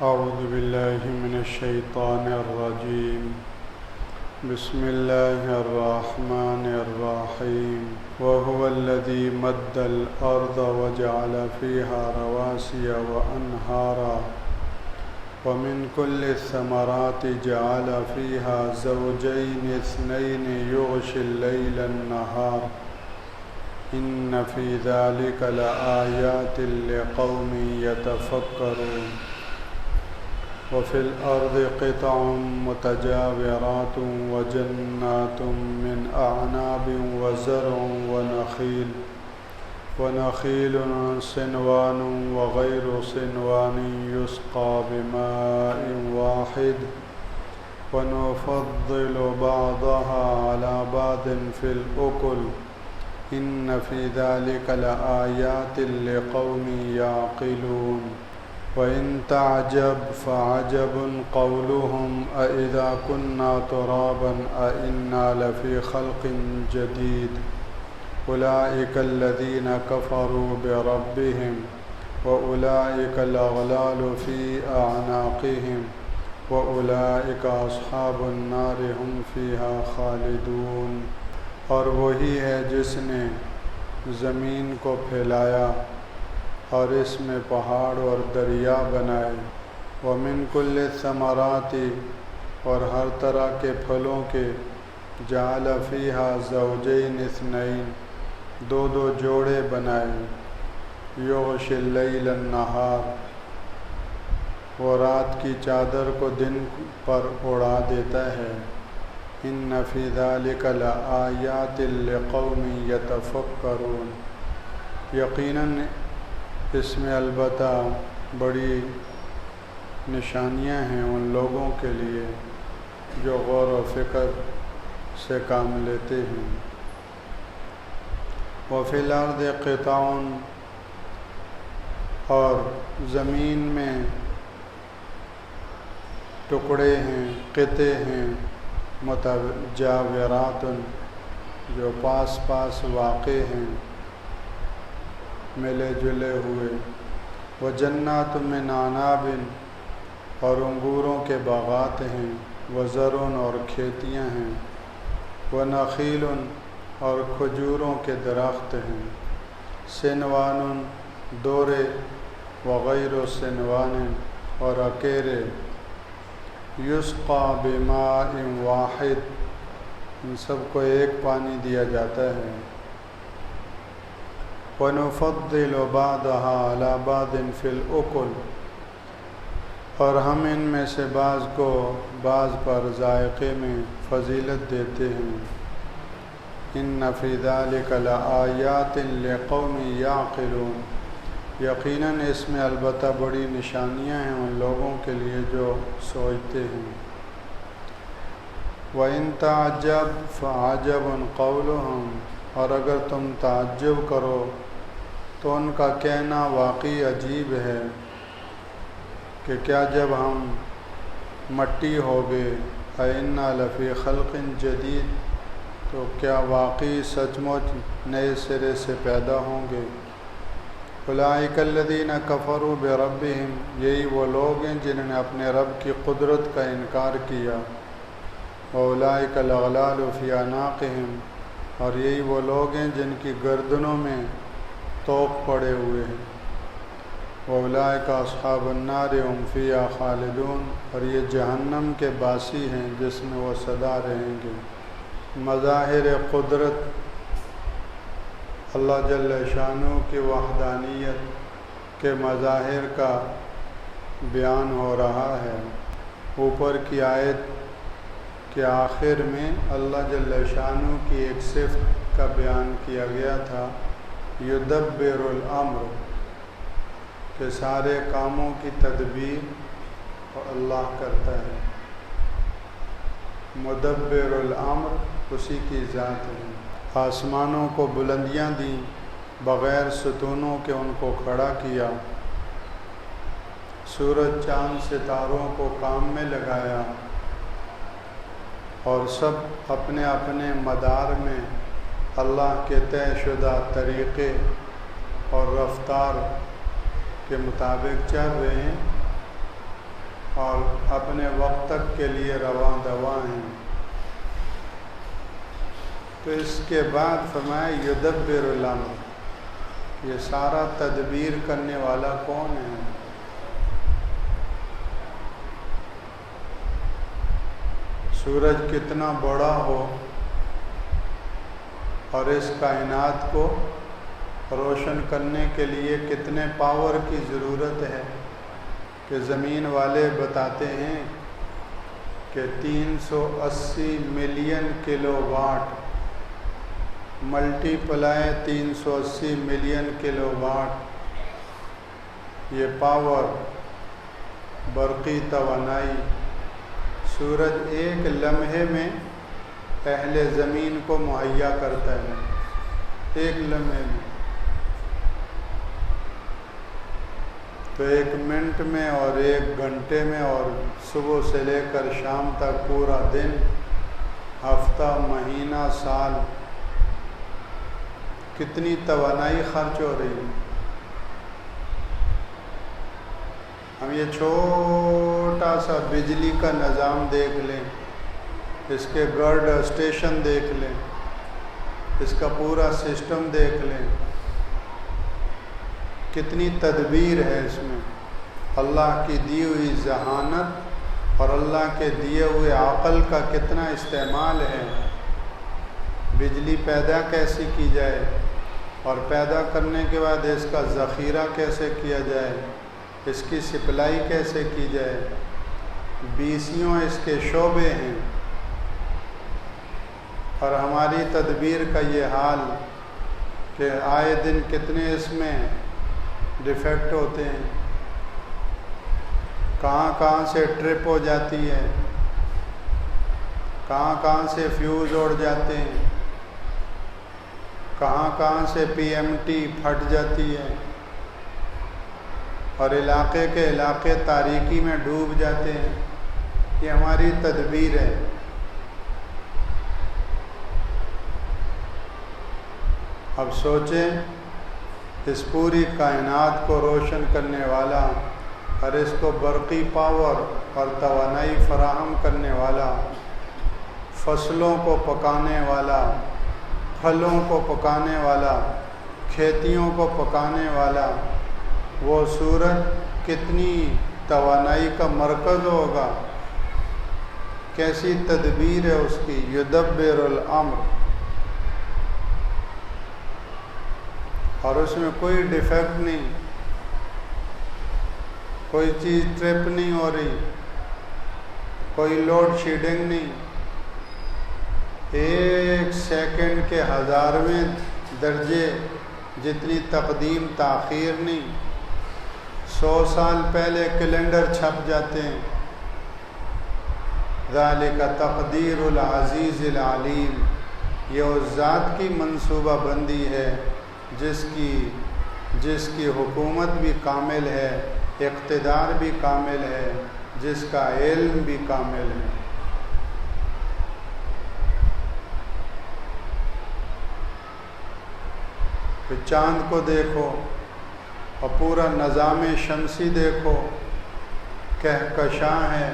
أعوذ بالله من الشيطان الرجيم. بسم الله الرحمن الرحيم. وهو الذي مد الأرض وجعل فيها رواسي وأنهارا ومن كل الثمرات جعل فيها زوجين اثنين يغشي الليل النهار إن في ذلك لآيات لقوم يتفكرون. وفي الأرض قطع متجاورات وجنات من أعناب وزرع ونخيل صنوان وغير صنوان يسقى بماء واحد ونفضل بعضها على بعض في الأكل إن في ذلك لآيات لقوم يعقلون. وإن تعجب فعجب قولهم أإذا كنا ترابا أإنا لفي خلق جديد أولئك الذين كفروا بربهم وأولئك الأغلال في أعناقهم وأولئك أصحاب النار هم فيها خالدون. اور وہی ہے جس نے زمین کو پھیلایا اور اس میں پہاڑ اور دریا بنائے، ومن کل الثمرات اور ہر طرح کے پھلوں کے، جعل فیہا زوجین اثنین دو جوڑے بنائے، یغشی اللیل النہار وہ رات کی چادر کو دن پر اڑا دیتا ہے، ان فی ذلک لآیات لقوم یتفکرون، یقیناً اس میں البتہ بڑی نشانیاں ہیں ان لوگوں کے لیے جو غور و فکر سے کام لیتے ہیں۔ وفی الارض قطع اور زمین میں ٹکڑے ہیں، قطعے ہیں، متجاورات جو پاس پاس واقع ہیں، ملے جلے ہوئے، وجنات من اعناب اور انگوروں کے باغات ہیں، وزرع اور کھیتیاں ہیں، ونخیل اور کھجوروں کے درخت ہیں، صنوان دورے، وغیر صنوان اور اکیرے، یسقى بماء واحد ان سب کو ایک پانی دیا جاتا ہے، وَنُفَضِّلُ بَعْضَهَا عَلَى بَعْضٍ فِي الْأُكُلِ اور ہم ان میں سے بعض کو بعض پر ذائقے میں فضیلت دیتے ہیں، إِنَّ فِي ذَلِكَ لَآيَاتٍ لِقَوْمٍ يَعْقِلُونَ یقیناً اس میں البتہ بڑی نشانیاں ہیں ان لوگوں کے لیے جو سوچتے ہیں۔ وَإِن تَعْجَبْ فَعَجَبٌ قَوْلُهُمْ اور اگر تم تعجب کرو تو ان کا کہنا واقعی عجیب ہے کہ کیا جب ہم مٹی ہو گئے اَإِنَّا لَفِي خَلْقٍ جَدِيدٍ تو کیا واقعی سچ مچ نئے سرے سے پیدا ہوں گے۔ اولئک الذین کفروا بربہم یہی وہ لوگ ہیں جنہوں نے اپنے رب کی قدرت کا انکار کیا، واولئک الاغلال فی اعناقہم اور یہی وہ لوگ ہیں جن کی گردنوں میں طوق پڑے ہوئے ہیں، واولئک اصحاب النار هم فیہا خالدون اور یہ جہنم کے باسی ہیں جس میں وہ سدا رہیں گے۔ مظاہر قدرت اللہ جل شانہ کی وحدانیت کے مظاہر کا بیان ہو رہا ہے۔ اوپر کی آیت کے آخر میں اللہ جل شانہ کی ایک صفت کا بیان کیا گیا تھا، یدبر الامر کہ سارے کاموں کی تدبیر اللہ کرتا ہے، مدبر الامر اسی کی ذات ہے۔ آسمانوں کو بلندیاں دیں، بغیر ستونوں کے ان کو کھڑا کیا، سورج چاند ستاروں کو کام میں لگایا اور سب اپنے اپنے مدار میں اللہ کے طے شدہ طریقے اور رفتار کے مطابق چل رہے ہیں، اپنے وقت تک کے لیے رواں دواں ہیں۔ تو اس کے بعد فرمایا یدبر الامر، یہ سارا تدبیر کرنے والا کون ہے؟ سورج کتنا بڑا ہو اور اس کائنات کو روشن کرنے کے لیے کتنے پاور کی ضرورت ہے کہ زمین والے بتاتے ہیں کہ 380 million kilowatt multiplied 380 million kilowatt, یہ پاور برقی توانائی سورج ایک لمحے میں اہل زمین کو مہیا کرتا ہے، ایک لمحے میں۔ تو 1 منٹ میں اور 1 گھنٹے میں اور صبح سے لے کر شام تک پورا دن، ہفتہ، مہینہ، سال، کتنی توانائی خرچ ہو رہی ہے۔ ہم یہ چھوٹا سا بجلی کا نظام دیکھ لیں، اس کے گرڈ اسٹیشن دیکھ لیں، اس کا پورا سسٹم دیکھ لیں، کتنی تدبیر ہے اس میں، اللہ کی دی ہوئی ذہانت اور اللہ کے دیے ہوئے عقل کا کتنا استعمال ہے۔ بجلی پیدا کیسی کی جائے اور پیدا کرنے کے بعد اس کا ذخیرہ کیسے کیا جائے، اس کی سپلائی کیسے کی جائے، 20 اس کے شعبے ہیں۔ اور ہماری تدبیر کا یہ حال کہ آئے دن کتنے اس میں ڈیفیکٹ ہوتے ہیں، کہاں کہاں سے ٹرپ ہو جاتی ہے، کہاں کہاں سے فیوز اڑ جاتے ہیں، کہاں کہاں سے PMT پھٹ جاتی ہے اور علاقے کے علاقے تاریکی میں ڈوب جاتے ہیں۔ یہ ہماری تدبیر ہے۔ اب سوچیں، اس پوری کائنات کو روشن کرنے والا اور اس کو برقی پاور اور توانائی فراہم کرنے والا، فصلوں کو پکانے والا، پھلوں کو پکانے والا، کھیتیوں کو پکانے والا، وہ سورج کتنی توانائی کا مرکز ہوگا، کیسی تدبیر ہے اس کی۔ یدبر الامر، اور اس میں کوئی ڈیفیکٹ نہیں، کوئی چیز ٹرپ نہیں ہو رہی، کوئی لوڈ شیڈنگ نہیں، 1 سیکنڈ کے 1000ویں درجے جتنی تقدیم تاخیر نہیں۔ 100 سال پہلے کیلنڈر چھپ جاتے ہیں۔ ذالک تقدیر العزیز العلیم، یہ اس ذات کی منصوبہ بندی ہے جس کی حکومت بھی کامل ہے، اقتدار بھی کامل ہے، جس کا علم بھی کامل ہے۔ پھر چاند کو دیکھو اور پورا نظام شمسی دیکھو، کہکشاں ہے،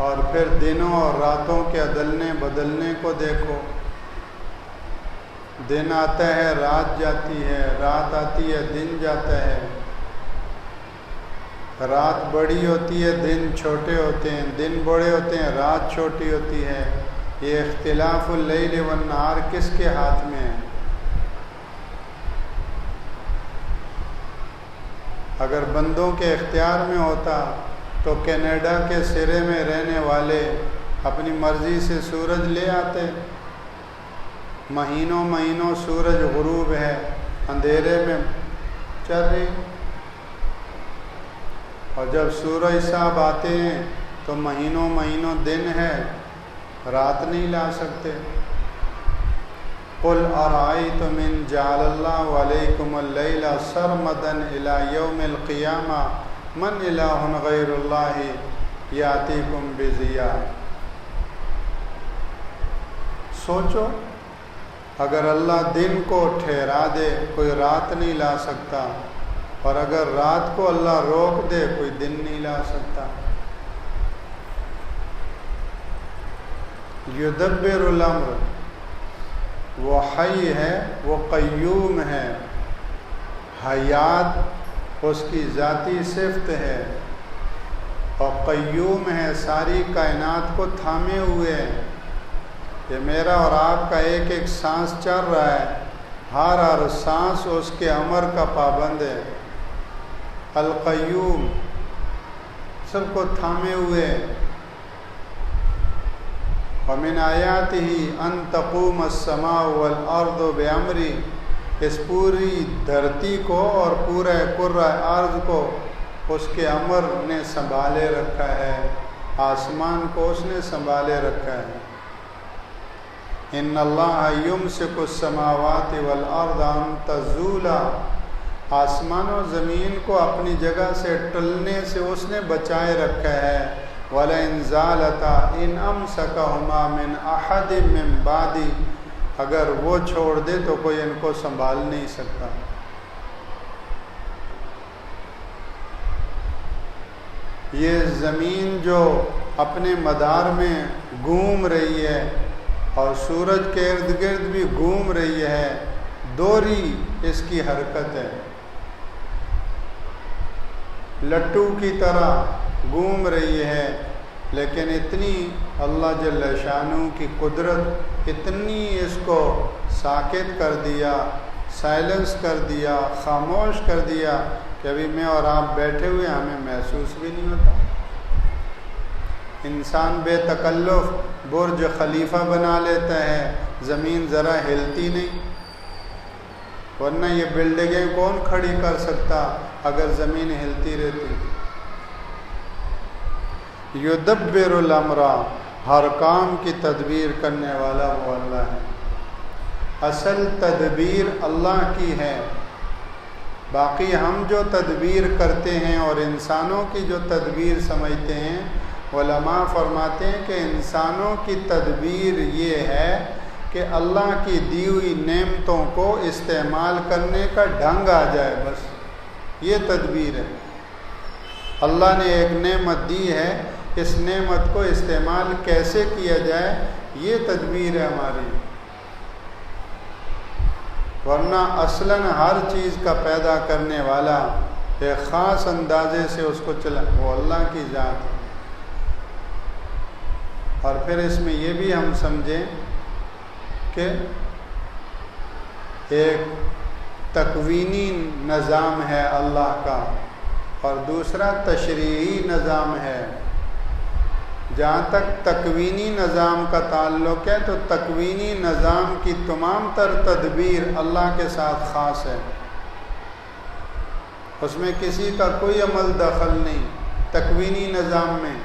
اور پھر دنوں اور راتوں کے عدلنے بدلنے کو دیکھو، دن آتا ہے رات جاتی ہے، رات آتی ہے دن جاتا ہے، رات بڑی ہوتی ہے دن چھوٹے ہوتے ہیں، دن بڑے ہوتے ہیں رات چھوٹی ہوتی ہے۔ یہ اختلاف اللیل والنہار کس کے ہاتھ میں ہے؟ اگر بندوں کے اختیار میں ہوتا تو کینیڈا کے سرے میں رہنے والے اپنی مرضی سے سورج لے آتے۔ مہینوں مہینوں سورج غروب ہے، اندھیرے میں چل رہی، اور جب سورج صاحب آتے ہیں تو مہینوں مہینوں دن ہے، رات نہیں لا سکتے۔ قل ارأیتم ان جعل اللہ علیکم اللیل سرمدا الی یوم القیامہ من الہ غیر اللہ یاتیکم بضیاء۔ سوچو، اگر اللہ دن کو ٹھہرا دے، کوئی رات نہیں لا سکتا، اور اگر رات کو اللہ روک دے کوئی دن نہیں لا سکتا۔ یدبر الامر، وہ حی ہے، وہ قیوم ہے، حیات اس کی ذاتی صفت ہے، اور قیوم ہے، ساری کائنات کو تھامے ہوئے ہے۔ یہ میرا اور آپ کا ایک ایک سانس چل رہا ہے، ہر سانس اس کے امر کا پابند ہے۔ القیوم، سب کو تھامے ہوئے۔ وَمِنْ آیَاتِهِ أَن تَقُومَ السَّمَاءُ وَالْأَرْضُ بِأَمْرِهِ، اس پوری دھرتی کو اور پورے کرۂ ارض کو اس کے امر نے سنبھالے رکھا ہے، آسمان کو اس نے سنبھالے رکھا ہے۔ إِنَّ اللَّهَ يُمْسِكُ السَّمَاوَاتِ وَالْأَرْضَ أَن تَزُولَا، آسمان و زمین کو اپنی جگہ سے ٹلنے سے اس نے بچائے رکھا ہے۔ وَلَئِن زَالَتَا إِنْ أَمْسَكَهُمَا مِنْ أَحَدٍ مِّن بَعْدِهِ، اگر وہ چھوڑ دے تو کوئی ان کو سنبھال نہیں سکتا۔ یہ زمین جو اپنے مدار میں گھوم رہی ہے اور سورج کے ارد گرد بھی گھوم رہی ہے، دوہری اس کی حرکت ہے، لٹو کی طرح گھوم رہی ہے، لیکن اتنی اللہ جل شانہ کی قدرت، اتنی اس کو ساکت کر دیا، سائلنس کر دیا، خاموش کر دیا کہ ابھی میں اور آپ بیٹھے ہوئے ہمیں محسوس بھی نہیں ہوتا۔ انسان بے تکلف برج خلیفہ بنا لیتا ہے، زمین ذرا ہلتی نہیں، ورنہ یہ بلڈنگیں کون کھڑی کر سکتا اگر زمین ہلتی رہتی۔ یدبر الامر، ہر کام کی تدبیر کرنے والا وہ اللہ ہے۔ اصل تدبیر اللہ کی ہے، باقی ہم جو تدبیر کرتے ہیں اور انسانوں کی جو تدبیر سمجھتے ہیں، علماء فرماتے ہیں کہ انسانوں کی تدبیر یہ ہے کہ اللہ کی دی ہوئی نعمتوں کو استعمال کرنے کا ڈھنگ آ جائے، بس یہ تدبیر ہے۔ اللہ نے ایک نعمت دی ہے، اس نعمت کو استعمال کیسے کیا جائے، یہ تدبیر ہے ہماری۔ ورنہ اصلاً ہر چیز کا پیدا کرنے والا ایک خاص اندازے سے اس کو چلا، وہ اللہ کی ذات ہے۔ اور پھر اس میں یہ بھی ہم سمجھیں کہ ایک تکوینی نظام ہے اللہ کا اور دوسرا تشریعی نظام ہے۔ جہاں تک تکوینی نظام کا تعلق ہے تو تکوینی نظام کی تمام تر تدبیر اللہ کے ساتھ خاص ہے، اس میں کسی کا کوئی عمل دخل نہیں۔ تکوینی نظام میں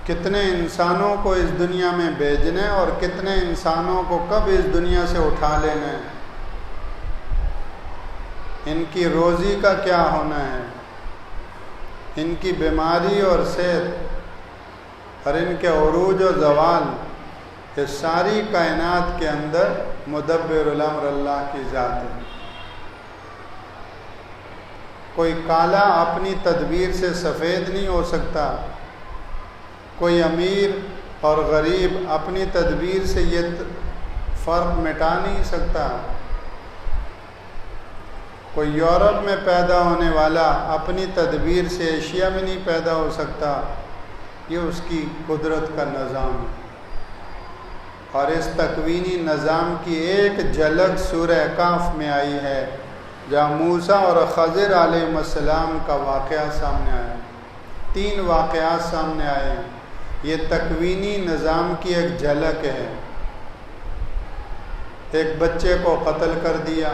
کتنے انسانوں کو اس دنیا میں بھیجنا ہے اور کتنے انسانوں کو کب اس دنیا سے اٹھا لینا ہے، ان کی روزی کا کیا ہونا ہے، ان کی بیماری اور صحت اور ان کے عروج و زوال، اس ساری کائنات کے اندر مدبر الامر اللہ کی ذات ہے۔ کوئی کالا اپنی تدبیر سے سفید نہیں ہو سکتا، کوئی امیر اور غریب اپنی تدبیر سے یہ فرق مٹا نہیں سکتا، کوئی یورپ میں پیدا ہونے والا اپنی تدبیر سے ایشیا میں نہیں پیدا ہو سکتا، یہ اس کی قدرت کا نظام ہے۔ اور اس تکوینی نظام کی ایک جھلک سورہ کہف میں آئی ہے، جہاں موسیٰ اور خضر علیہ السلام کا واقعہ سامنے آیا، 3 واقعات سامنے آئے ہیں۔ یہ تکوینی نظام کی ایک جھلک ہے۔ ایک بچے کو قتل کر دیا،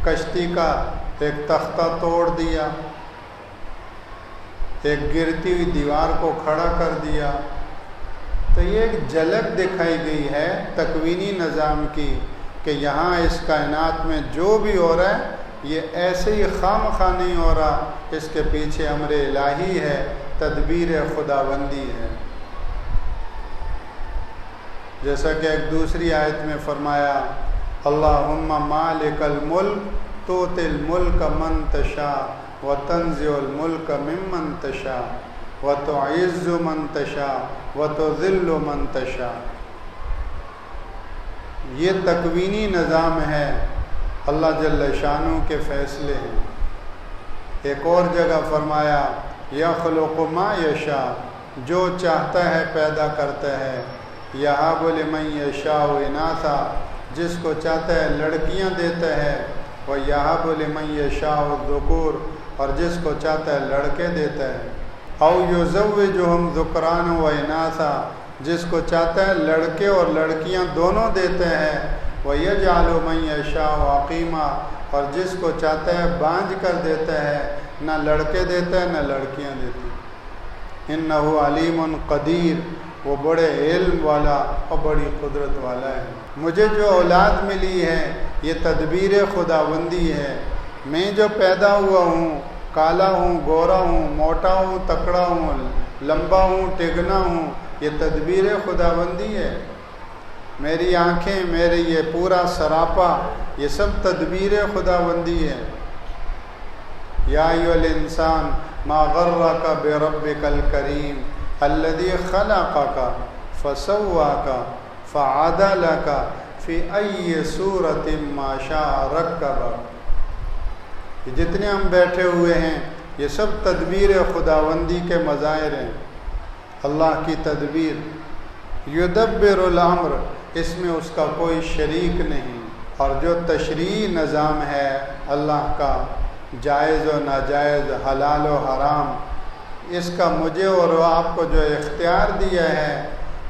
کشتی کا ایک تختہ توڑ دیا، ایک گرتی ہوئی دیوار کو کھڑا کر دیا۔ تو یہ ایک جھلک دکھائی گئی ہے تکوینی نظام کی کہ یہاں اس کائنات میں جو بھی ہو رہا ہے یہ ایسے ہی خواہ مخواہ نہیں ہو رہا، اس کے پیچھے امر الہی ہے، تدبیر خداوندی ہے۔ جیسا کہ ایک دوسری آیت میں فرمایا اللہم مالک الملک تؤتی الملک من تشاء وتنزع الملک ممن تشاء وتعز من تشاء وتذل من تشاء۔ یہ تکوینی نظام ہے، اللہ جل شانہ کے فیصلے ہیں۔ ایک اور جگہ فرمایا یخلق ما یشاء، جو چاہتا ہے پیدا کرتا ہے، یہب لمن یشاء اناثا، جس کو چاہتا ہے لڑکیاں دیتا ہے، ویہب لمن یشاء الذکور، اور جس کو چاہتا ہے لڑکے دیتا ہے، او یزوجہم ذکرانا و اناثا، جس کو چاہتا ہے لڑکے اور لڑکیاں دونوں دیتے ہیں، ویجعل من یشاء عقیما، اور جس کو چاہتا ہے بانجھ کر دیتا ہے، نہ لڑکے دیتا ہے نہ لڑکیاں دیتی۔ انہ علیم قدیر، وہ بڑے علم والا اور بڑی قدرت والا ہے۔ مجھے جو اولاد ملی ہے یہ تدبیر خداوندی ہے۔ میں جو پیدا ہوا ہوں، کالا ہوں، گورا ہوں، موٹا ہوں، تکڑا ہوں، لمبا ہوں، ٹگنا ہوں، یہ تدبیر خداوندی ہے۔ میری آنکھیں، میرے یہ پورا سراپا، یہ سب تدبیر خداوندی ہے۔ یا ایھا الانسان ما غرک بربک الکریم الذی خلقک فسواک فعدلک فی ای صورت ما شاء رکبک۔ جتنے ہم بیٹھے ہوئے ہیں یہ سب تدبیر خداوندی کے مظاہر ہیں، اللہ کی تدبیر۔ یدبر الامر، اس میں اس کا کوئی شریک نہیں۔ اور جو تشریعی نظام ہے اللہ کا، جائز و ناجائز، حلال و حرام، اس کا مجھے اور آپ کو جو اختیار دیا ہے،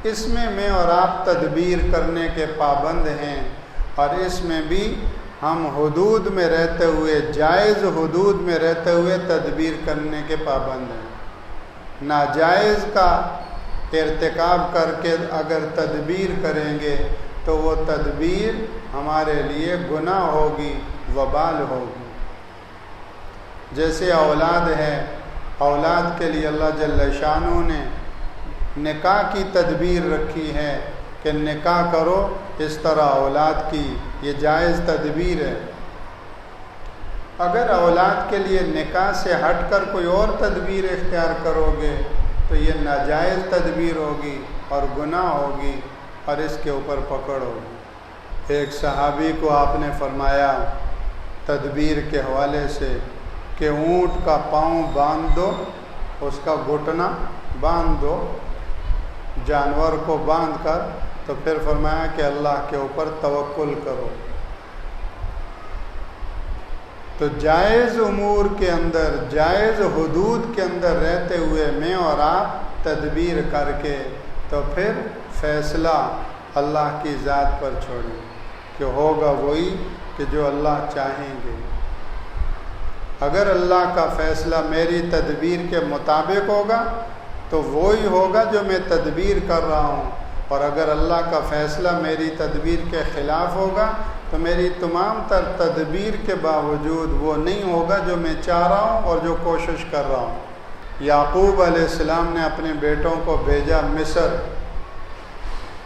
اس میں اور آپ تدبیر کرنے کے پابند ہیں، اور اس میں بھی ہم حدود میں رہتے ہوئے، جائز حدود میں رہتے ہوئے تدبیر کرنے کے پابند ہیں۔ ناجائز کا ارتکاب کر کے اگر تدبیر کریں گے تو وہ تدبیر ہمارے لیے گناہ ہوگی، وبال ہوگی۔ جیسے اولاد ہے، اولاد کے لیے اللہ جل شانہ نے نکاح کی تدبیر رکھی ہے کہ نکاح کرو، اس طرح اولاد کی، یہ جائز تدبیر ہے۔ اگر اولاد کے لیے نکاح سے ہٹ کر کوئی اور تدبیر اختیار کرو گے تو یہ ناجائز تدبیر ہوگی اور گناہ ہوگی، اور اس کے اوپر پکڑ ہوگی۔ ایک صحابی کو آپ نے فرمایا تدبیر کے حوالے سے کہ اونٹ کا پاؤں باندھ دو، اس کا گھٹنا باندھ دو، جانور کو باندھ کر، تو پھر فرمایا کہ اللہ کے اوپر توکل کرو۔ تو جائز امور کے اندر، جائز حدود کے اندر رہتے ہوئے میں اور آپ تدبیر کر کے تو پھر فیصلہ اللہ کی ذات پر چھوڑیں کہ ہوگا وہی کہ جو اللہ چاہیں گے۔ اگر اللہ کا فیصلہ میری تدبیر کے مطابق ہوگا تو وہی ہوگا جو میں تدبیر کر رہا ہوں، اور اگر اللہ کا فیصلہ میری تدبیر کے خلاف ہوگا تو میری تمام تر تدبیر کے باوجود وہ نہیں ہوگا جو میں چاہ رہا ہوں اور جو کوشش کر رہا ہوں۔ یعقوب علیہ السلام نے اپنے بیٹوں کو بھیجا مصر،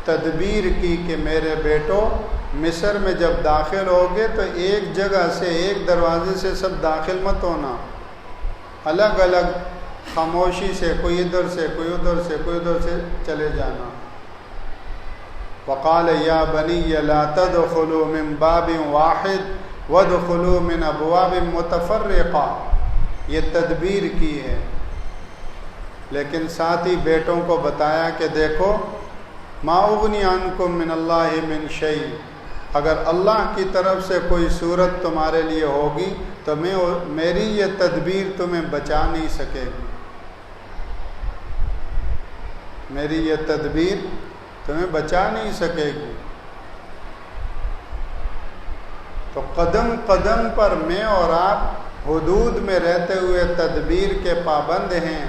تدبیر کی کہ میرے بیٹوں مصر میں جب داخل ہوگے تو ایک جگہ سے، ایک دروازے سے سب داخل مت ہونا، الگ الگ خاموشی سے، کوئی ادھر سے، کوئی ادھر سے، کوئی ادھر سے چلے جانا۔ وقال یا بنی لا تدخلوا من باب واحد وادخلوا من ابواب متفرقہ، یہ تدبیر کی ہے۔ لیکن ساتھ ہی بیٹوں کو بتایا کہ دیکھو ما اغنی عنکم من اللہ من شیء، اگر اللہ کی طرف سے کوئی صورت تمہارے لیے ہوگی تو میری یہ تدبیر تمہیں بچا نہیں سکے گی، میری یہ تدبیر تمہیں بچا نہیں سکے گی۔ تو قدم قدم پر میں اور آپ حدود میں رہتے ہوئے تدبیر کے پابند ہیں،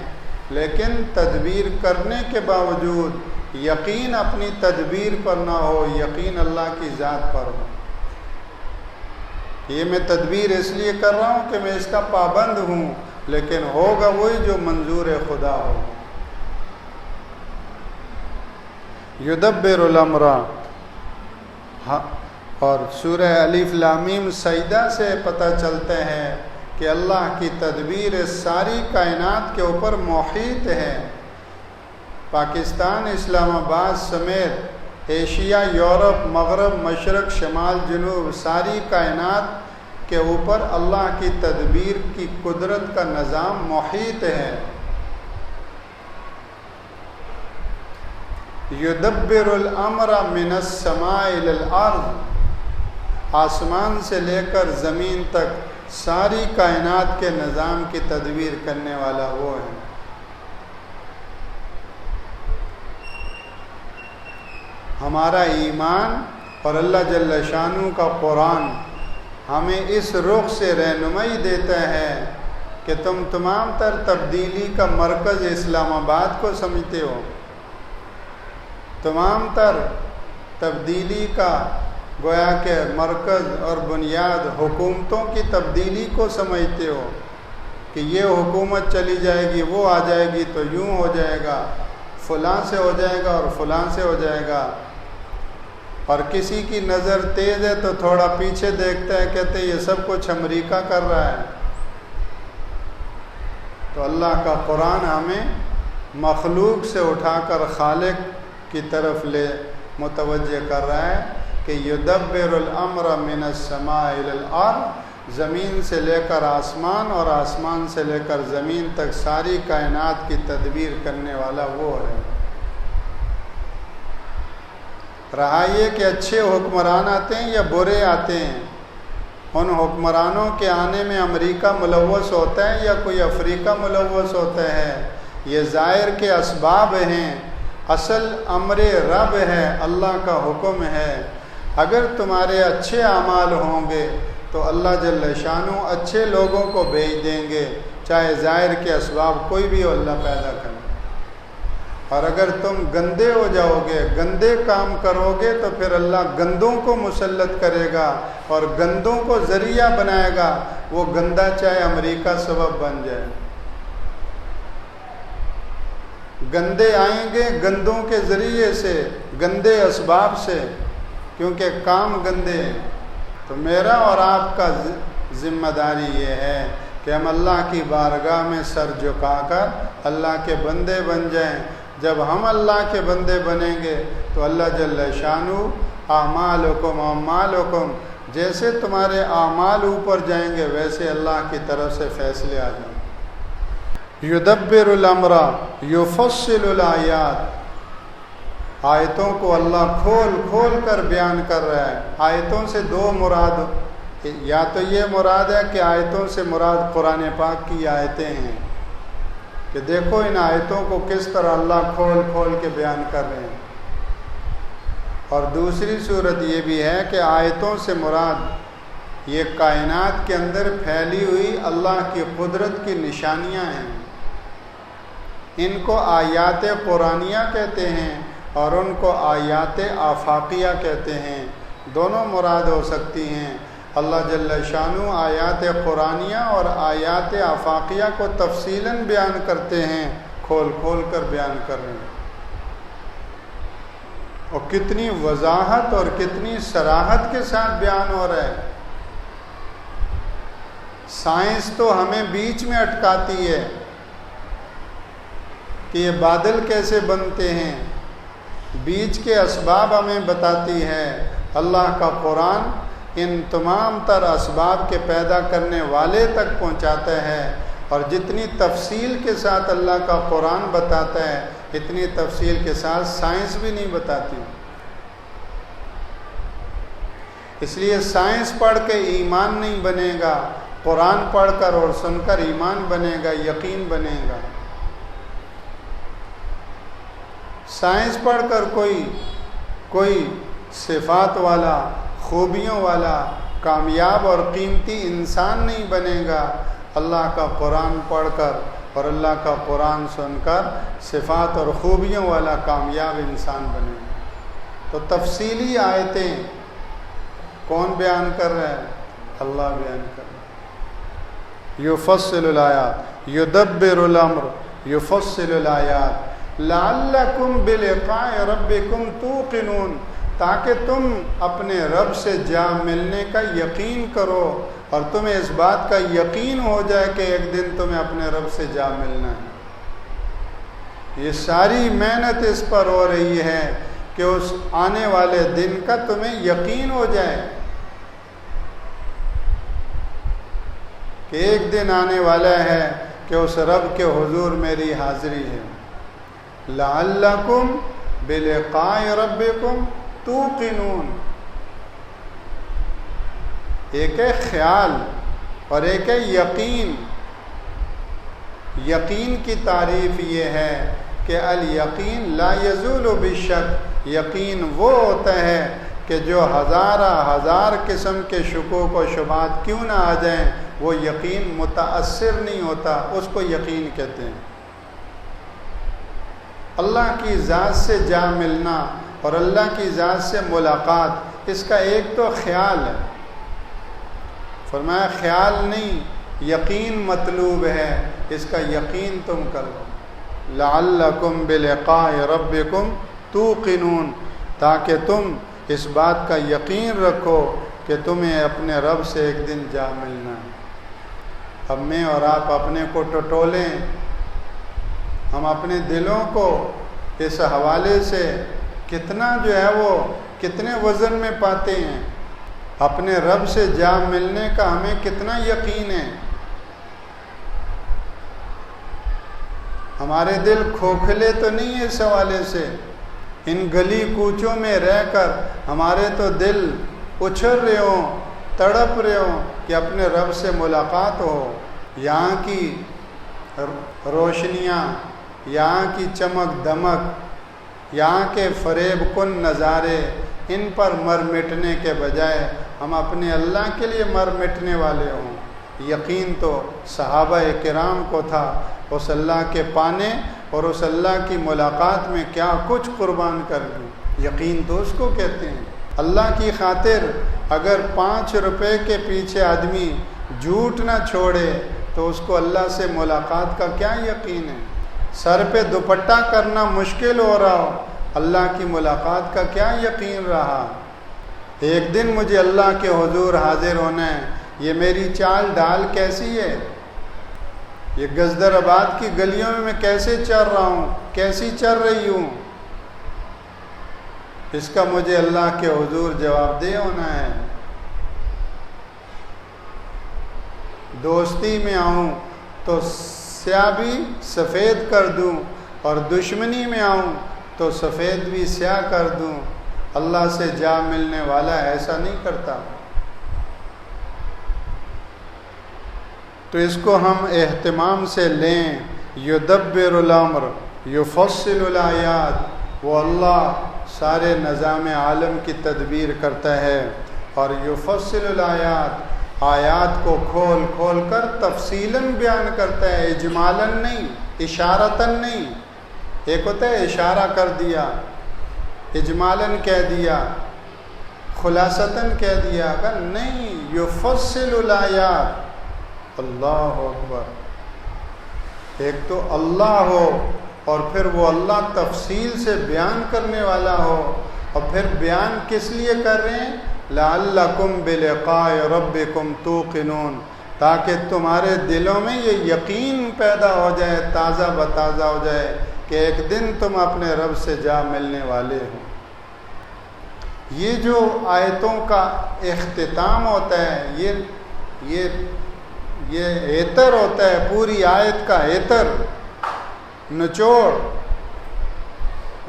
لیکن تدبیر کرنے کے باوجود یقین اپنی تدبیر پر نہ ہو، یقین اللہ کی ذات پر ہو۔ یہ میں تدبیر اس لیے کر رہا ہوں کہ میں اس کا پابند ہوں، لیکن ہوگا وہی جو منظور خدا ہو۔ یدبر الامر، اور سورہ الف لام میم سجدہ سے پتہ چلتا ہے کہ اللہ کی تدبیر ساری کائنات کے اوپر محیط ہے۔ پاکستان، اسلام آباد سمیت ایشیا، یورپ، مغرب، مشرق، شمال، جنوب، ساری کائنات کے اوپر اللہ کی تدبیر کی قدرت کا نظام محیط ہے۔ یدبر الامر من السماء الی الارض، آسمان سے لے کر زمین تک ساری کائنات کے نظام کی تدبیر کرنے والا وہ ہے۔ ہمارا ایمان اور اللہ جل شانہ کا قرآن ہمیں اس رخ سے رہنمائی دیتا ہے کہ تم تمام تر تبدیلی کا مرکز اسلام آباد کو سمجھتے ہو، تمام تر تبدیلی کا گویا کہ مرکز اور بنیاد حکومتوں کی تبدیلی کو سمجھتے ہو کہ یہ حکومت چلی جائے گی، وہ آ جائے گی تو یوں ہو جائے گا، فلاں سے ہو جائے گا اور فلاں سے ہو جائے گا، اور کسی کی نظر تیز ہے تو تھوڑا پیچھے دیکھتا ہے، کہتے ہیں یہ سب کچھ امریکہ کر رہا ہے۔ تو اللہ کا قرآن ہمیں مخلوق سے اٹھا کر خالق کی طرف متوجہ کر رہا ہے کہ یدبر الامر من السماء الی الارض، زمین سے لے کر آسمان اور آسمان سے لے کر زمین تک ساری کائنات کی تدبیر کرنے والا وہ ہے۔ رہا یہ کہ اچھے حکمران آتے ہیں یا برے آتے ہیں، ان حکمرانوں کے آنے میں امریکہ ملوث ہوتا ہے یا کوئی افریقہ ملوث ہوتا ہے، یہ ظاہر کے اسباب ہیں، اصل امر رب ہے، اللہ کا حکم ہے۔ اگر تمہارے اچھے اعمال ہوں گے تو اللہ جل شانہ اچھے لوگوں کو بھیج دیں گے، چاہے ظاہر کے اسباب کوئی بھی اللہ پیدا کرے۔ اور اگر تم گندے ہو جاؤ گے، گندے کام کرو گے، تو پھر اللہ گندوں کو مسلط کرے گا اور گندوں کو ذریعہ بنائے گا، وہ گندا چاہے امریکہ سبب بن جائے۔ گندے آئیں گے گندوں کے ذریعے سے، گندے اسباب سے، کیونکہ کام گندے ہیں۔ تو میرا اور آپ کا ذمہ داری یہ ہے کہ ہم اللہ کی بارگاہ میں سر جھکا کر اللہ کے بندے بن جائیں۔ جب ہم اللہ کے بندے بنیں گے تو اللہ جل شانہ اعمالکم، جیسے تمہارے اعمال اوپر جائیں گے ویسے اللہ کی طرف سے فیصلے آ جائیں۔ یدبر الامر یفصل الآیات، آیتوں کو اللہ کھول کھول کر بیان کر رہا ہے۔ آیتوں سے دو مراد، یا تو یہ مراد ہے کہ آیتوں سے مراد قرآن پاک کی آیتیں ہیں کہ دیکھو ان آیتوں کو کس طرح اللہ کھول کھول کے بیان کر رہے ہیں، اور دوسری صورت یہ بھی ہے کہ آیتوں سے مراد یہ کائنات کے اندر پھیلی ہوئی اللہ کی قدرت کی نشانیاں ہیں، ان کو آیات قرآنیہ کہتے ہیں اور ان کو آیات آفاقیہ کہتے ہیں، دونوں مراد ہو سکتی ہیں۔ اللہ جل شانہ آیات قرآنیہ اور آیات آفاقیہ کو تفصیلاً بیان کرتے ہیں، کھول کھول کر بیان کر رہے ہیں، اور کتنی وضاحت اور کتنی صراحت کے ساتھ بیان ہو رہا ہے۔ سائنس تو ہمیں بیچ میں اٹکاتی ہے کہ یہ بادل کیسے بنتے ہیں، بیج کے اسباب ہمیں بتاتی ہے۔ اللہ کا قرآن ان تمام تر اسباب کے پیدا کرنے والے تک پہنچاتا ہے، اور جتنی تفصیل کے ساتھ اللہ کا قرآن بتاتا ہے اتنی تفصیل کے ساتھ سائنس بھی نہیں بتاتی۔ اس لیے سائنس پڑھ کے ایمان نہیں بنے گا، قرآن پڑھ کر اور سن کر ایمان بنے گا، یقین بنے گا۔ سائنس پڑھ کر کوئی صفات والا، خوبیوں والا، کامیاب اور قیمتی انسان نہیں بنے گا۔ اللہ کا قرآن پڑھ کر اور اللہ کا قرآن سن کر صفات اور خوبیوں والا کامیاب انسان بنے گا۔ تو تفصیلی آیتیں کون بیان کر رہا ہے؟ اللہ بیان کر رہا ہے۔ یفصل الآیات، یدبر الامر، یفصل الآیات، لعلکم بلقاء ربکم توقنون، تاکہ تم اپنے رب سے جا ملنے کا یقین کرو اور تمہیں اس بات کا یقین ہو جائے کہ ایک دن تمہیں اپنے رب سے جا ملنا ہے۔ یہ ساری محنت اس پر ہو رہی ہے کہ اس آنے والے دن کا تمہیں یقین ہو جائے کہ ایک دن آنے والا ہے کہ اس رب کے حضور میری حاضری ہے۔ لعلکم بلقاء ربکم توقنون، ایک ہے خیال اور ایک ہے یقین۔ یقین کی تعریف یہ ہے کہ الیقین لا یزول بالشک، یقین وہ ہوتا ہے کہ جو ہزار قسم کے شکوک و شبہات کیوں نہ آ جائیں وہ یقین متاثر نہیں ہوتا، اس کو یقین کہتے ہیں۔ اللہ کی ذات سے جا ملنا اور اللہ کی ذات سے ملاقات، اس کا ایک تو خیال ہے، فرمایا خیال نہیں یقین مطلوب ہے، اس کا یقین تم کرو۔ لعلکم بلقاء ربکم توقنون، تاکہ تم اس بات کا یقین رکھو کہ تمہیں اپنے رب سے ایک دن جا ملنا ہے۔ اب میں اور آپ اپنے کو ٹٹولیں، ہم اپنے دلوں کو اس حوالے سے کتنا جو ہے وہ کتنے وزن میں پاتے ہیں، اپنے رب سے جا ملنے کا ہمیں کتنا یقین ہے۔ ہمارے دل کھوکھلے تو نہیں ہیں اس حوالے سے، ان گلی کوچوں میں رہ کر ہمارے تو دل اچھل رہے ہوں، تڑپ رہے ہوں کہ اپنے رب سے ملاقات ہو۔ یہاں کی روشنیاں، یہاں کی چمک دمک، یہاں کے فریب کن نظارے، ان پر مر مٹنے کے بجائے ہم اپنے اللہ کے لیے مر مٹنے والے ہوں۔ یقین تو صحابہ کرام کو تھا، اس اللہ کے پانے اور اس اللہ کی ملاقات میں کیا کچھ قربان کر دوں، یقین تو اس کو کہتے ہیں۔ اللہ کی خاطر اگر 5 روپے کے پیچھے آدمی جھوٹ نہ چھوڑے تو اس کو اللہ سے ملاقات کا کیا یقین ہے؟ سر پہ دوپٹہ کرنا مشکل ہو رہا ہو، اللہ کی ملاقات کا کیا یقین رہا؟ ایک دن مجھے اللہ کے حضور حاضر ہونا ہے، یہ میری چال ڈال کیسی ہے؟ یہ گزدر آباد کی گلیوں میں کیسے چل رہا ہوں، کیسی چل رہی ہوں؟ اس کا مجھے اللہ کے حضور جواب دہ ہونا ہے۔ دوستی میں آؤں تو سیاہ بھی سفید کر دوں اور دشمنی میں آؤں تو سفید بھی سیاہ کر دوں۔ اللہ سے جا ملنے والا ایسا نہیں کرتا۔ تو اس کو ہم اہتمام سے لیں۔ یدبر الامر یفصل الآیات، وہ اللہ سارے نظام عالم کی تدبیر کرتا ہے اور یفصل الآیات، آیات کو کھول کھول کر تفصیلاً بیان کرتا ہے، اجمالاً نہیں، اشارتاً نہیں۔ ایک ہوتا ہے اشارہ کر دیا، اجمالاً کہہ دیا، خلاصتاً کہہ دیا، اگر نہیں، یفصل الآیات۔ اللہ اکبر، ایک تو اللہ ہو اور پھر وہ اللہ تفصیل سے بیان کرنے والا ہو، اور پھر بیان کس لیے کر رہے ہیں؟ لعلکم بلقاء ربکم توقنون، تاکہ تمہارے دلوں میں یہ یقین پیدا ہو جائے، تازہ بتازہ ہو جائے کہ ایک دن تم اپنے رب سے جا ملنے والے ہو۔ یہ جو آیتوں کا اختتام ہوتا ہے، یہ ایتر ہوتا ہے، پوری آیت کا ایتر، نچوڑ،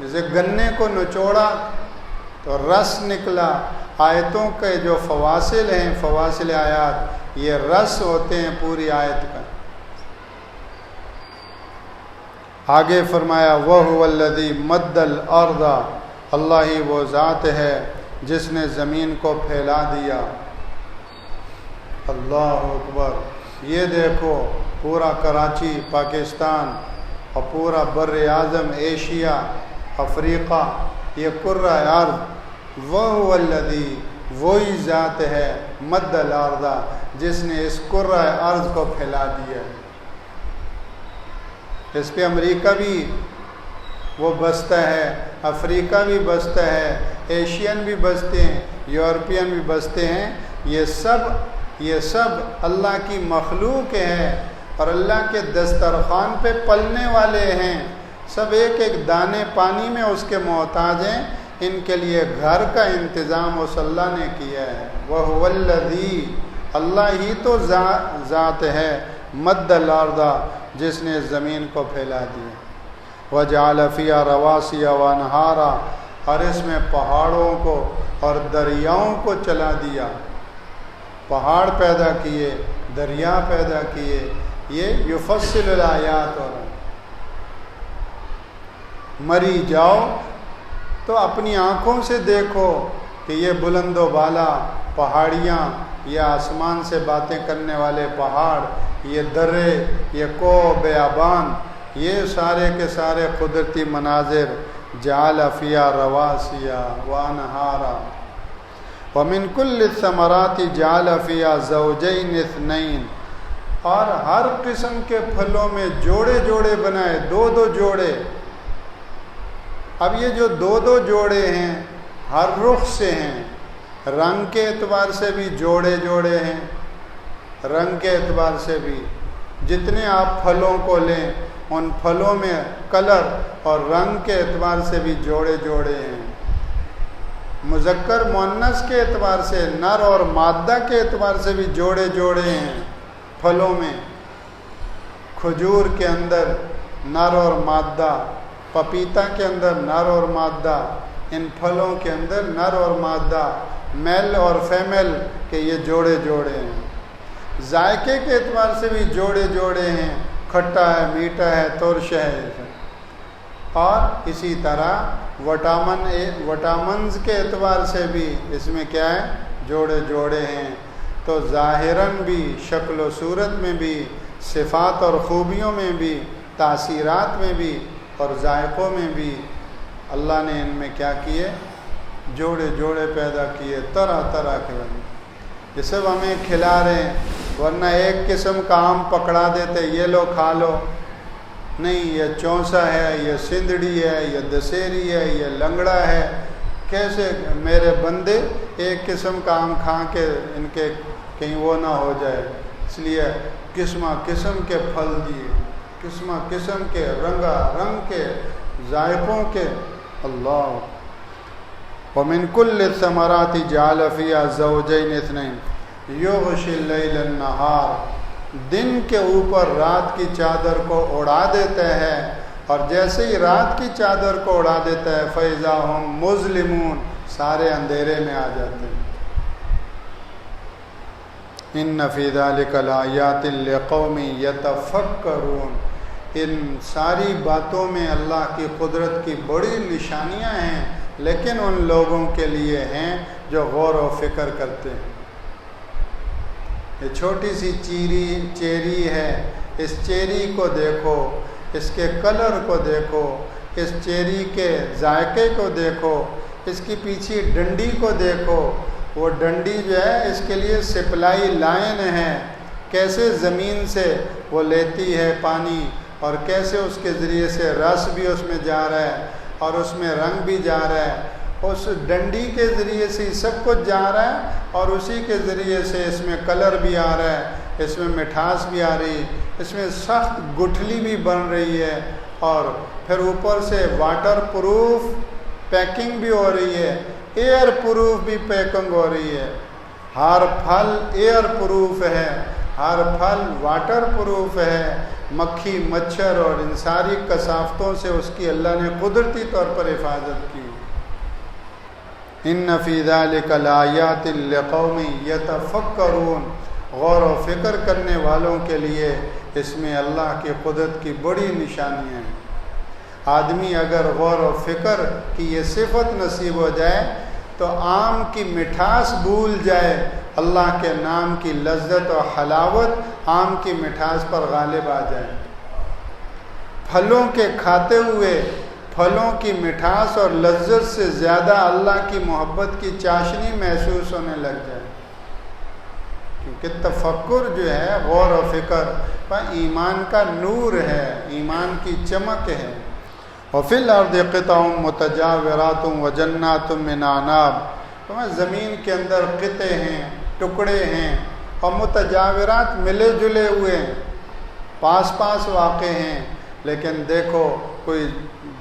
جیسے گنے کو نچوڑا تو رس نکلا۔ آیتوں کے جو فواصل ہیں، فواصل آیات، یہ رس ہوتے ہیں پوری آیت کا۔ آگے فرمایا وَهُوَ الَّذِي مَدَّ الْأَرْضَ، اللہ ہی وہ ذات ہے جس نے زمین کو پھیلا دیا۔ اللہ اکبر، یہ دیکھو پورا کراچی پاکستان اور پورا بر اعظم ایشیا افریقہ، یہ کرۂ ارض، وَهُوَ الَّذِي، وہی ذات ہے، مد الارض، جس نے اس کرۂ ارض کو پھیلا دیا۔ اس پہ امریکہ بھی وہ بستا ہے، افریقہ بھی بستا ہے، ایشین بھی بستے ہیں، یورپین بھی بستے ہیں۔ یہ سب اللہ کی مخلوق ہیں اور اللہ کے دسترخوان پہ پلنے والے ہیں، سب ایک ایک دانے پانی میں اس کے محتاج ہیں۔ ان کے لیے گھر کا انتظام اس اللہ نے کیا ہے۔ وَهُوَ الَّذِي، اللہ ہی تو ذات ہے، مد الارض، جس نے زمین کو پھیلا دیا، وَجَعَلَ فِيهَا رَوَاسِيَ وَأَنْهَارًا، اور اس میں پہاڑوں کو اور دریاؤں کو چلا دیا، پہاڑ پیدا کیے، دریا پیدا کیے۔ یہ یفصل الآیات، اور مری جاؤ تو اپنی آنکھوں سے دیکھو کہ یہ بلند و بالا پہاڑیاں، یہ آسمان سے باتیں کرنے والے پہاڑ، یہ درے، یہ کوہ بیابان، یہ سارے کے سارے قدرتی مناظر۔ جعل فیہا رواسی وانہارا ومن کل الثمرات جعل فیہا زوجین اثنین، اور ہر قسم کے پھلوں میں جوڑے جوڑے بنائے، دو دو جوڑے۔ اب یہ جو دو دو جوڑے ہیں ہر رخ سے ہیں، رنگ کے اعتبار سے بھی جوڑے جوڑے ہیں، رنگ کے اعتبار سے بھی، جتنے آپ پھلوں کو لیں ان پھلوں میں کلر اور رنگ کے اعتبار سے بھی جوڑے جوڑے ہیں، مذکر مؤنث کے اعتبار سے، نر اور مادہ کے اعتبار سے بھی جوڑے جوڑے ہیں پھلوں میں۔ کھجور کے اندر نر اور مادہ، پپیتا کے اندر نر اور مادہ، ان پھلوں کے اندر نر اور مادہ، میل اور فیمیل کے یہ جوڑے جوڑے ہیں۔ ذائقے کے اعتبار سے بھی جوڑے جوڑے ہیں، کھٹا ہے، میٹھا ہے، ترش ہے، اور اسی طرح وٹامنز کے اعتبار سے بھی اس میں کیا ہے، جوڑے جوڑے ہیں۔ تو ظاہراً بھی، شکل و صورت میں بھی، صفات اور خوبیوں میں بھی، تاثیرات میں بھی اور ذائقوں میں بھی اللہ نے ان میں کیا کیے، جوڑے جوڑے پیدا کیے، طرح طرح کے بنے۔ یہ سب ہمیں کھلا رہے ہیں، ورنہ ایک قسم کا آم پکڑا دیتے، یہ لو کھا لو، نہیں، یہ چونسا ہے، یہ سندڑی ہے، یہ دسہری ہے، یہ لنگڑا ہے۔ کیسے میرے بندے ایک قسم کا آم کھا کے ان کے کہیں وہ نہ ہو جائے، اس لیے قسمہ قسم کے پھل دیے، قسمہ قسم کے رنگا رنگ کے ذائقوں کے۔ اللہ وَمِن كُلِّ الثَّمَرَاتِ جَعَلَ فِيهَا زَوْجَيْنِ اثْنَيْنِ يُغْشِي اللَّيْلَ النَّهَارَ، دن کے اوپر رات کی چادر کو اڑا دیتا ہے، اور جیسے ہی رات کی چادر کو اڑا دیتا ہے فَإِذَا هُمْ مُظْلِمُونَ، سارے اندھیرے میں آ جاتے ہیں۔ إِنَّ فِي ذَلِكَ لَآيَاتٍ لِقَوْمٍ يَتَفَكَّرُونَ، ان ساری باتوں میں اللہ کی قدرت کی بڑی نشانیاں ہیں، لیکن ان لوگوں کے لیے ہیں جو غور و فکر کرتے ہیں۔ یہ چھوٹی سی چیری ہے، اس چیری کو دیکھو، اس کے کلر کو دیکھو، اس چیری کے ذائقے کو دیکھو، اس کی پیچھے ڈنڈی کو دیکھو۔ وہ ڈنڈی جو ہے اس کے لیے سپلائی لائن ہے، کیسے زمین سے وہ لیتی ہے پانی، اور کیسے اس کے ذریعے سے رس بھی اس میں جا رہا ہے اور اس میں رنگ بھی جا رہا ہے، اس ڈنڈی کے ذریعے سے سب کچھ جا رہا ہے، اور اسی کے ذریعے سے اس میں کلر بھی آ رہا ہے، اس میں مٹھاس بھی آ رہی ہے، اس میں سخت گٹھلی بھی بن رہی ہے، اور پھر اوپر سے واٹر پروف پیکنگ بھی ہو رہی ہے، ایئر پروف بھی پیکنگ ہو رہی ہے۔ ہر پھل ایئر پروف ہے، ہر پھل واٹر پروف ہے، مکھی مچھر اور ان ساری کثافتوں سے اس کی اللہ نے قدرتی طور پر حفاظت کی۔ ان فی ذلک لآیات لقوم یتفکرون، غور و فکر کرنے والوں کے لیے اس میں اللہ کی قدرت کی بڑی نشانیاں ہیں۔ آدمی اگر غور و فکر کی یہ صفت نصیب ہو جائے تو آم کی مٹھاس بھول جائے، اللہ کے نام کی لذت اور حلاوت آم کی مٹھاس پر غالب آ جائے، پھلوں کے کھاتے ہوئے پھلوں کی مٹھاس اور لذت سے زیادہ اللہ کی محبت کی چاشنی محسوس ہونے لگ جائے، کیونکہ تفکر جو ہے، غور و فکر پر ایمان کا نور ہے، ایمان کی چمک ہے۔ وفی الارض قطع متجاورات وجنات من اعناب، زمین کے اندر قطعے ہیں، ٹکڑے ہیں، اور متجاورات ملے جلے ہوئے ہیں، پاس پاس واقع ہیں، لیکن دیکھو کوئی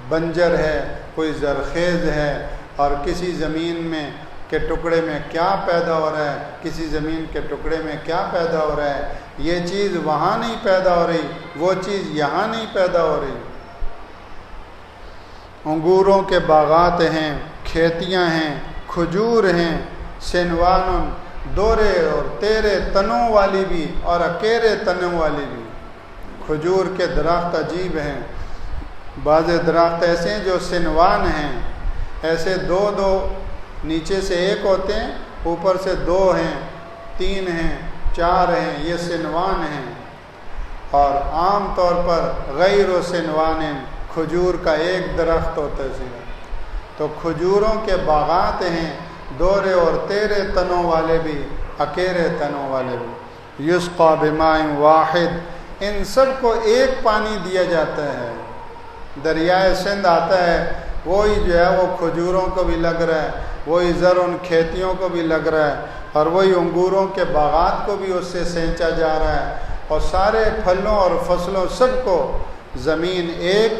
بنجر ہے، کوئی زرخیز ہے، اور کسی زمین میں کے ٹکڑے میں کیا پیدا ہو رہا ہے، کسی زمین کے ٹکڑے میں کیا پیدا ہو رہا ہے، یہ چیز وہاں نہیں پیدا ہو رہی، وہ چیز یہاں نہیں پیدا ہو رہی۔ انگوروں کے باغات ہیں، کھیتیاں ہیں، کھجور ہیں، سنوان، دورے اور تیرے تنوں والی بھی اور اکیرے تنوں والی بھی۔ کھجور کے درخت عجیب ہیں، بعض درخت ایسے ہیں جو سنوان ہیں، ایسے دو دو، نیچے سے ایک ہوتے ہیں، اوپر سے دو ہیں، تین ہیں، چار ہیں، یہ سنوان ہیں۔ اور عام طور پر غیر و سنوان کھجور کا ایک درخت ہوتا ہے، تو کھجوروں کے باغات ہیں، دورے اور تیرے تنوں والے بھی، اکیرے تنوں والے بھی۔ یسقا بماء واحد، ان سب کو ایک پانی دیا جاتا ہے۔ دریائے سندھ آتا ہے، وہی جو ہے وہ کھجوروں کو بھی لگ رہا ہے، وہی زر ان کھیتیوں کو بھی لگ رہا ہے، اور وہی انگوروں کے باغات کو بھی اس سے سینچا جا رہا ہے، اور سارے پھلوں اور فصلوں سب کو زمین ایک،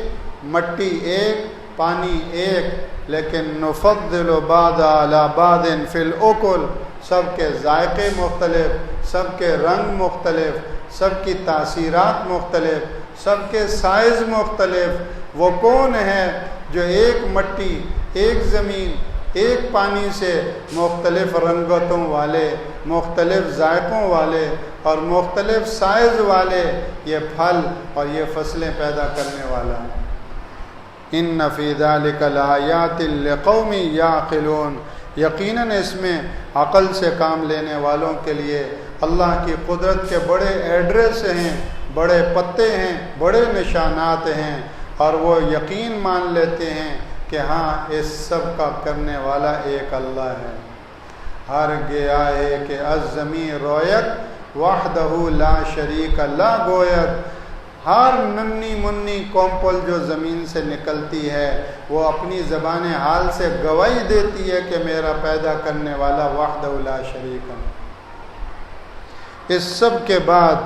مٹی ایک، پانی ایک، لیکن نفضل بعض علی بعض فی الاکل، سب کے ذائقے مختلف، سب کے رنگ مختلف، سب کی تاثیرات مختلف، سب کے سائز مختلف۔ وہ کون ہے جو ایک مٹی، ایک زمین، ایک پانی سے مختلف رنگتوں والے، مختلف ذائقوں والے اور مختلف سائز والے یہ پھل اور یہ فصلیں پیدا کرنے والا ہے؟ ان فی ذلک لآیات لقوم یعقلون، یقیناً اس میں عقل سے کام لینے والوں کے لیے اللہ کی قدرت کے بڑے ایڈریس ہیں، بڑے پتے ہیں، بڑے نشانات ہیں، اور وہ یقین مان لیتے ہیں کہ ہاں اس سب کا کرنے والا ایک اللہ ہے۔ ہر گیا ہے کہ الزمی رویت وحدہ لا شریک لا گویت، ہر ننی منی کومپل جو زمین سے نکلتی ہے وہ اپنی زبان حال سے گواہی دیتی ہے کہ میرا پیدا کرنے والا وحدہ لا شریک ہے۔ اس سب کے بعد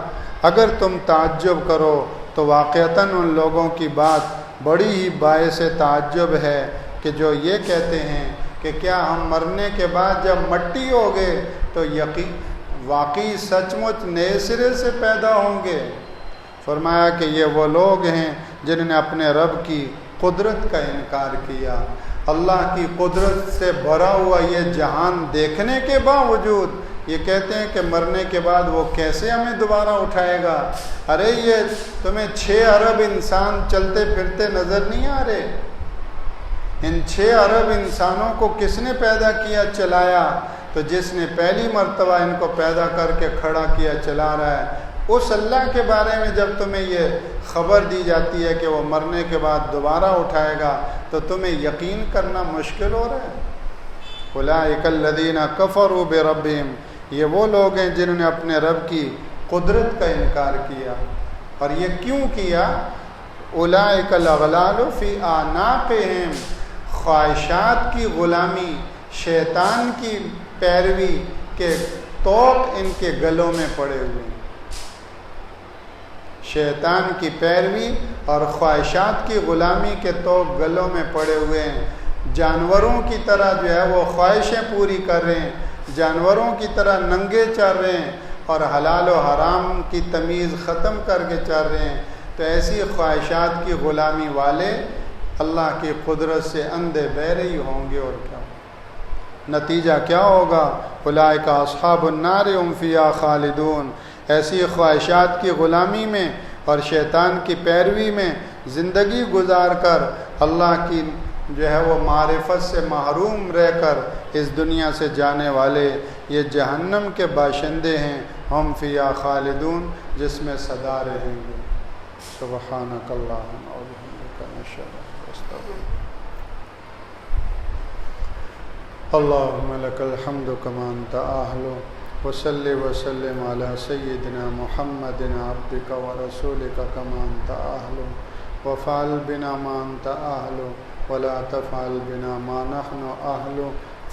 اگر تم تعجب کرو تو واقعتاً ان لوگوں کی بات بڑی ہی باعث تعجب ہے کہ جو یہ کہتے ہیں کہ کیا ہم مرنے کے بعد جب مٹی ہو گئے تو واقعی سچ مچ نئے سرے سے پیدا ہوں گے۔ فرمایا کہ یہ وہ لوگ ہیں جنہوں نے اپنے رب کی قدرت کا انکار کیا۔ اللہ کی قدرت سے بھرا ہوا یہ جہان دیکھنے کے باوجود یہ کہتے ہیں کہ مرنے کے بعد وہ کیسے ہمیں دوبارہ اٹھائے گا؟ ارے یہ تمہیں 6 ارب انسان چلتے پھرتے نظر نہیں آ رہے؟ ان 6 ارب انسانوں کو کس نے پیدا کیا، چلایا؟ تو جس نے پہلی مرتبہ ان کو پیدا کر کے کھڑا کیا، چلا رہا ہے، اس اللہ کے بارے میں جب تمہیں یہ خبر دی جاتی ہے کہ وہ مرنے کے بعد دوبارہ اٹھائے گا تو تمہیں یقین کرنا مشکل ہو رہا ہے۔ اولئک الذین کفروا بربہم، یہ وہ لوگ ہیں جنہوں نے اپنے رب کی قدرت کا انکار کیا۔ اور یہ کیوں کیا؟ اولئک الاغلال فی اعناقہم، خواہشات کی غلامی، شیطان کی پیروی کے طوق ان کے گلوں میں پڑے ہوئے ہیں۔ شیطان کی پیروی اور خواہشات کی غلامی کے طوق گلوں میں پڑے ہوئے ہیں۔ جانوروں کی طرح جو ہے وہ خواہشیں پوری کر رہے ہیں، جانوروں کی طرح ننگے چل رہے ہیں اور حلال و حرام کی تمیز ختم کر کے چل رہے ہیں۔ تو ایسی خواہشات کی غلامی والے اللہ کی قدرت سے اندھے بہرے ہی ہوں گے، اور کیا نتیجہ کیا ہوگا؟ اولئک اصحاب النار هم فیہا خالدون، ایسی خواہشات کی غلامی میں اور شیطان کی پیروی میں زندگی گزار کر اللہ کی جو ہے وہ معرفت سے محروم رہ کر اس دنیا سے جانے والے یہ جہنم کے باشندے ہیں، ہم فیہا خالدون، جس میں سدا رہیں گے۔ سبحانک اللہم و بحمدک نشہد ان لا الہ الا انت اللہم لک الحمد کما انت اہل وصلی وسلم علی سیدنا محمد عبدک ورسولک کما انت اہل وفعل بنا ما أنت أهل ولا تفعل بنا ما نحن أهل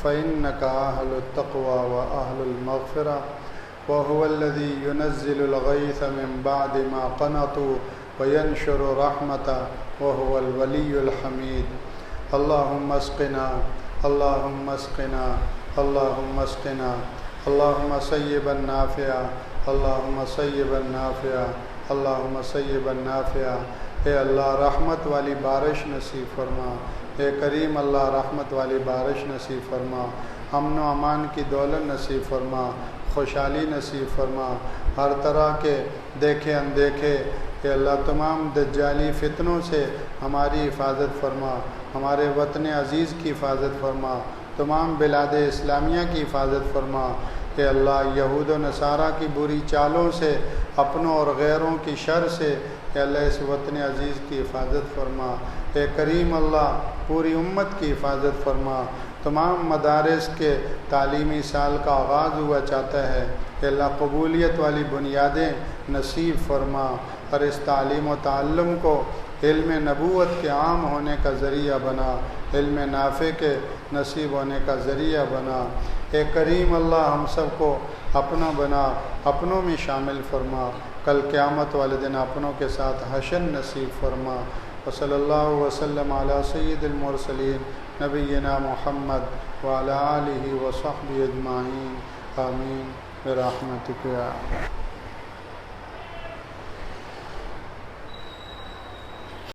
فإنك أهل التقوى وأهل المغفرة وهو الذي ينزل الغيث من بعد ما قنطوا وينشر رحمته وهو الولي الحميد اللهم اسقنا اللهم اسقنا اللهم اسقنا اللهم سيبا نافعا اللهم سيبا نافعا اللهم سيبا نافعا اے اللہ رحمت والی بارش نصیب فرما، اے کریم اللہ رحمت والی بارش نصیب فرما، امن و امان کی دولت نصیب فرما، خوشحالی نصیب فرما، ہر طرح کے دیکھے اندیکھے اے اللہ تمام دجالی فتنوں سے ہماری حفاظت فرما، ہمارے وطن عزیز کی حفاظت فرما، تمام بلاد اسلامیہ کی حفاظت فرما، اے اللہ یہود و نصارہ کی بری چالوں سے، اپنوں اور غیروں کی شر سے اے اللہ اس وطن عزیز کی حفاظت فرما، اے کریم اللہ پوری امت کی حفاظت فرما، تمام مدارس کے تعلیمی سال کا آغاز ہوا چاہتا ہے اے اللہ قبولیت والی بنیادیں نصیب فرما، اور اس تعلیم و تعلم کو علم نبوت کے عام ہونے کا ذریعہ بنا، علم نافع کے نصیب ہونے کا ذریعہ بنا، اے کریم اللہ ہم سب کو اپنا بنا، اپنوں میں شامل فرما، کل قیامت والے دن اپنوں کے ساتھ حشر نصیب فرما، وصلی اللہ وسلم علی سید المرسلین نبینا محمد وعلی آلہ وصحبہ اجمعین آمین برحمتک یا